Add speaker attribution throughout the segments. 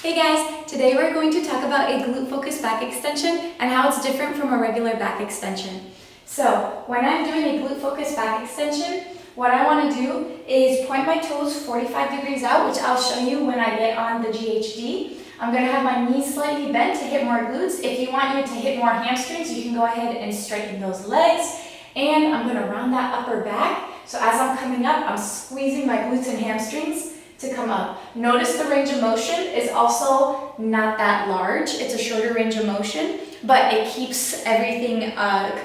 Speaker 1: Hey guys, today we're going to talk about a glute focused back extension and how it's different from a regular back extension. So when I'm doing a glute focused back extension, what I want to do is point my toes 45 degrees out, which I'll show you when I get on the GHD. I'm going to have my knees slightly bent to hit more glutes. If you want to hit more hamstrings, you can go ahead and straighten those legs. And I'm going to round that upper back. So as I'm coming up, I'm squeezing my glutes and hamstrings to come up. Notice the range of motion is also not that large. It's a shorter range of motion, but it keeps everything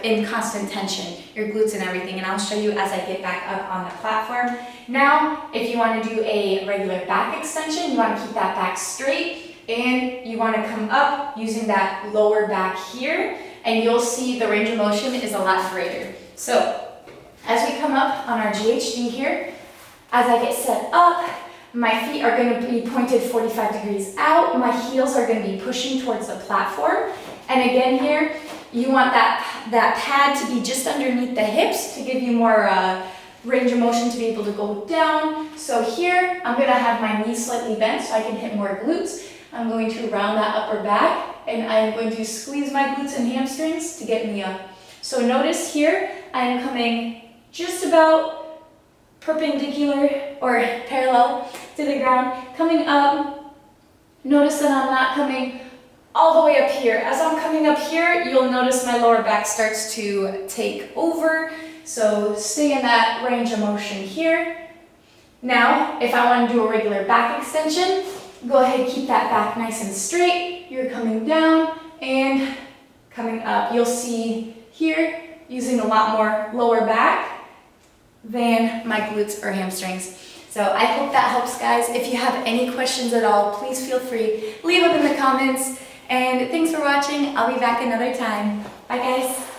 Speaker 1: in constant tension, your glutes and everything. And I'll show you as I get back up on the platform. Now, if you want to do a regular back extension, you want to keep that back straight and you want to come up using that lower back here, and you'll see the range of motion is a lot greater. So as we come up on our GHD here, as I get set up, my feet are going to be pointed 45 degrees out. My heels are going to be pushing towards the platform. And again here, you want that pad to be just underneath the hips to give you more range of motion to be able to go down. So here, I'm going to have my knees slightly bent so I can hit more glutes. I'm going to round that upper back, and I'm going to squeeze my glutes and hamstrings to get me up. So notice here, I am coming just about perpendicular or parallel to the ground, coming up. Notice that I'm not coming all the way up here. As I'm coming up here, you'll notice my lower back starts to take over. So stay in that range of motion here. Now, if I want to do a regular back extension, go ahead and keep that back nice and straight. You're coming down and coming up. You'll see here, using a lot more lower back than my glutes or hamstrings. So I hope that helps, guys. If you have any questions at all, please feel free, leave them in the comments. And thanks for watching. I'll be back another time. Bye, guys.